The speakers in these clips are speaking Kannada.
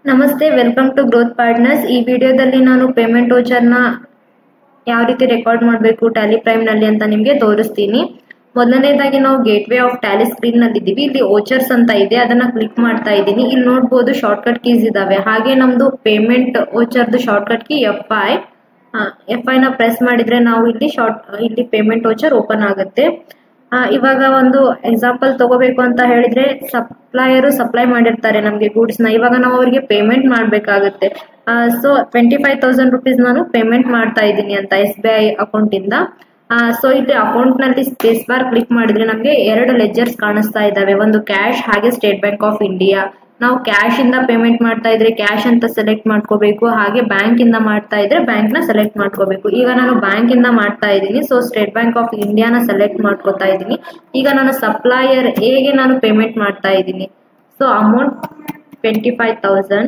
ನಮಸ್ತೆ, ವೆಲ್ಕಮ್ ಟು ಗ್ರೋತ್ ಪಾರ್ಟ್ನರ್ಸ್. ಈ ವಿಡಿಯೋದಲ್ಲಿ ನಾನು ಪೇಮೆಂಟ್ ವೋಚರ್ನ ಯಾವ ರೀತಿ ರೆಕಾರ್ಡ್ ಮಾಡಬೇಕು ಟ್ಯಾಲಿ ಪ್ರೈಮ್ ನಲ್ಲಿ ಅಂತ ನಿಮಗೆ ತೋರಿಸ್ತೀನಿ. ಮೊದಲನೇದಾಗಿ ನಾವು ಗೇಟ್ವೇ ಆಫ್ ಟ್ಯಾಲಿ ಸ್ಕ್ರೀನ್ ನಲ್ಲಿ ಇದ್ದೀವಿ. ಇಲ್ಲಿ ವೋಚರ್ಸ್ ಅಂತ ಇದೆ, ಅದನ್ನ ಕ್ಲಿಕ್ ಮಾಡ್ತಾ ಇದ್ದೀನಿ. ಇಲ್ಲಿ ನೋಡಬಹುದು ಶಾರ್ಟ್ಕಟ್ ಕೀಸ್ ಇದಾವೆ. ಹಾಗೆ ನಮ್ದು ಪೇಮೆಂಟ್ ವೋಚರ್ದು ಶಾರ್ಟ್ಕಟ್ ಕೀ F5 ನ ಪ್ರೆಸ್ ಮಾಡಿದ್ರೆ ನಾವು ಇಲ್ಲಿ ಪೇಮೆಂಟ್ ವೋಚರ್ ಓಪನ್ ಆಗುತ್ತೆ. ಇವಾಗ ಒಂದು ಎಕ್ಸಾಂಪಲ್ ತಗೋಬೇಕು ಅಂತ ಹೇಳಿದ್ರೆ, ಸಪ್ಲೈಯರು ಸಪ್ಲೈ ಮಾಡಿರ್ತಾರೆ ನಮ್ಗೆ ಗೂಡ್ಸ್ ನ. ಇವಾಗ ನಾವು ಅವರಿಗೆ ಪೇಮೆಂಟ್ ಮಾಡ್ಬೇಕಾಗುತ್ತೆ. ಸೊ 25,000 rupees ನಾನು ಪೇಮೆಂಟ್ ಮಾಡ್ತಾ ಇದ್ದೀನಿ ಅಂತ SBI ಅಕೌಂಟ್ ಇಂದ. ಸೊ ಇಲ್ಲಿ ಅಕೌಂಟ್ ನಲ್ಲಿ ಸ್ಪೇಸ್ ಬಾರ್ ಕ್ಲಿಕ್ ಮಾಡಿದ್ರೆ ನಮ್ಗೆ 2 ಲೆಜರ್ಸ್ ಕಾಣಿಸ್ತಾ ಇದಾವೆ, ಒಂದು ಕ್ಯಾಶ್ ಹಾಗೆ ಸ್ಟೇಟ್ ಬ್ಯಾಂಕ್ ಆಫ್ ಇಂಡಿಯಾ. ನಾವು ಕ್ಯಾಶ್ ಇಂದ ಪೇಮೆಂಟ್ ಮಾಡ್ತಾ ಇದ್ರೆ ಕ್ಯಾಶ್ ಅಂತ ಸೆಲೆಕ್ಟ್ ಮಾಡ್ಕೋಬೇಕು, ಹಾಗೆ ಬ್ಯಾಂಕ್ ಇಂದ ಮಾಡ್ತಾ ಇದ್ರೆ ಬ್ಯಾಂಕ್ ನ ಸೆಲೆಕ್ಟ್ ಮಾಡ್ಕೋಬೇಕು. ಈಗ ನಾನು ಬ್ಯಾಂಕ್ ಇಂದ ಮಾಡ್ತಾ ಇದ್ದೀನಿ, ಸೊ ಸ್ಟೇಟ್ ಬ್ಯಾಂಕ್ ಆಫ್ ಇಂಡಿಯಾನ ಸೆಲೆಕ್ಟ್ ಮಾಡ್ಕೋತಾ ಇದ್ದೀನಿ. ಈಗ ನಾನು ಸಪ್ಲೈಯರ್ ಹೇಗೆ ನಾನು ಪೇಮೆಂಟ್ ಮಾಡ್ತಾ ಇದ್ದೀನಿ. ಸೊ ಅಮೌಂಟ್ 25,000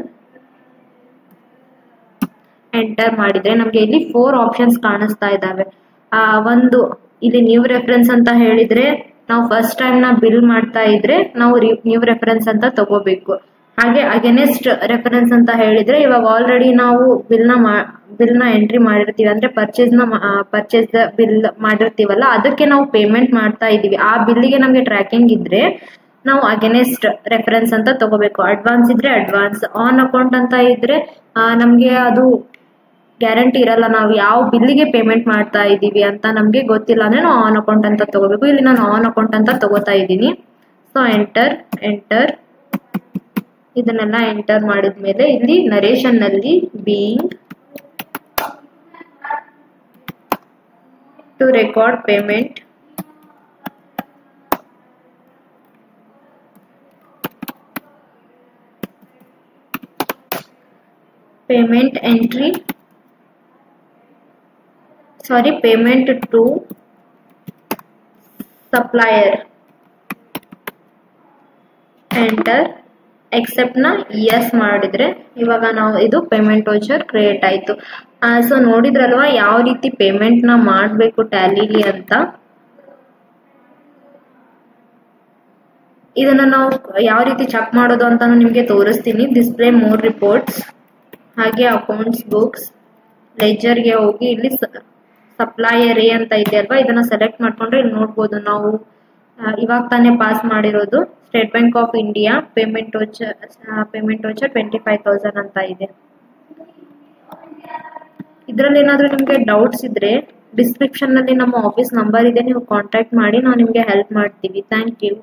ಎಂಟರ್ ಮಾಡಿದ್ರೆ ನಮ್ಗೆ ಇಲ್ಲಿ 4 ಆಪ್ಷನ್ಸ್ ಕಾಣಿಸ್ತಾ ಇದಾವೆ. ಒಂದು ಇಲ್ಲಿ ನ್ಯೂ ರೆಫರೆನ್ಸ್ ಅಂತ ಹೇಳಿದ್ರೆ, ನಾವು ಫಸ್ಟ್ ಟೈಮ್ ನ ಬಿಲ್ ಮಾಡ್ತಾ ಇದ್ರೆ ನಾವು ನ್ಯೂ ರೆಫರೆನ್ಸ್ ಅಂತ ತಗೋಬೇಕು. ಹಾಗೆ ಅಗೇನೆಸ್ಟ್ ರೆಫರೆನ್ಸ್ ಅಂತ ಹೇಳಿದ್ರೆ, ಇವಾಗ ಆಲ್ರೆಡಿ ನಾವು ಬಿಲ್ ನ ಎಂಟ್ರಿ ಮಾಡಿರ್ತೀವಿ, ಅಂದ್ರೆ ಪರ್ಚೇಸ್ ಬಿಲ್ ಮಾಡಿರ್ತೀವಲ್ಲ, ಅದಕ್ಕೆ ನಾವು ಪೇಮೆಂಟ್ ಮಾಡ್ತಾ ಇದೀವಿ. ಆ ಬಿಲ್ಲಿಗೆ ನಮ್ಗೆ ಟ್ರ್ಯಾಕಿಂಗ್ ಇದ್ರೆ ನಾವು ಅಗೇನೆಸ್ಟ್ ರೆಫರೆನ್ಸ್ ಅಂತ ತಗೋಬೇಕು. ಅಡ್ವಾನ್ಸ್ ಇದ್ರೆ ಅಡ್ವಾನ್ಸ್, ಆನ್ ಅಕೌಂಟ್ ಅಂತ ಇದ್ರೆ ನಮ್ಗೆ ಅದು ಗ್ಯಾರಂಟಿ ಇರಲ್ಲ, ನಾವು ಯಾವ ಬಿಲ್ಲಿಗೆ ಪೇಮೆಂಟ್ ಮಾಡ್ತಾ ಇದೀವಿ ಅಂತ ನಮ್ಗೆ ಗೊತ್ತಿಲ್ಲ ಅಂದ್ರೆ ನಾವು ಆನ್ ಅಕೌಂಟ್ ಅಂತ ತಗೋಬೇಕು. ಇಲ್ಲಿ ನಾನು ಆನ್ ಅಕೌಂಟ್ ಅಂತ ತಗೋತಾ ಇದ್ದೀನಿ. ಸೊ ಎಂಟರ್ ಇದನ್ನೆಲ್ಲ ಎಂಟರ್ ಮಾಡಿದ್ಮೇಲೆ ಇಲ್ಲಿ ನರೇಶನ್ ನಲ್ಲಿ being to record payment entry payment to supplier, enter accept ನ ಎಸ್ ಮಾಡಿದ್ರೆ ಇವಾಗ ನಾವು ಇದು ಪೇಮೆಂಟ್ ವೋಚರ್ ಕ್ರಿಯೇಟ್ ಆಯ್ತು. ಸೊ ನೋಡಿದ್ರಲ್ವಾ ಯಾವ ರೀತಿ ಪೇಮೆಂಟ್ ನ ಮಾಡಬೇಕು ಟ್ಯಾಲಿಲಿ ಅಂತ. ಇದನ್ನ ನಾವು ಯಾವ ರೀತಿ ಚೆಕ್ ಮಾಡೋದು ಅಂತ ನಿಮ್ಗೆ ತೋರಿಸ್ತೀನಿ. ಡಿಸ್ಪ್ಲೇ ಮೋರ್ ರಿಪೋರ್ಟ್ಸ್, ಹಾಗೆ ಅಕೌಂಟ್ಸ್ ಬುಕ್ಸ್, ಲೆಜರ್ಗೆ ಹೋಗಿ ಇಲ್ಲಿ ಸಪ್ಲೈಯರ್ ಅಂತ ಇದೆ ಅಲ್ವಾ, ಇದನ್ನ ಸೆಲೆಕ್ಟ್ ಮಾಡ್ಕೊಂಡ್ರೆ ಇಲ್ಲಿ ನೋಡ್ಬೋದು ನಾವು ಇವಾಗ ತಾನೇ ಪಾಸ್ ಮಾಡಿರೋದು state bank of India payment voucher 25,000 ಅಂತ ಇದೆ. ಇದ್ರಲ್ಲಿ ಏನಾದ್ರೂ ನಿಮ್ಗೆ ಡೌಟ್ಸ್ ಇದ್ರೆ ಡಿಸ್ಕ್ರಿಪ್ಷನ್ ನಲ್ಲಿ ನಮ್ಮ ಆಫೀಸ್ ನಂಬರ್ ಇದೆ, ನೀವು ಕಾಂಟ್ಯಾಕ್ಟ್ ಮಾಡಿ, ನಾವು ನಿಮ್ಗೆ ಹೆಲ್ಪ್ ಮಾಡ್ತೀವಿ. Thank you.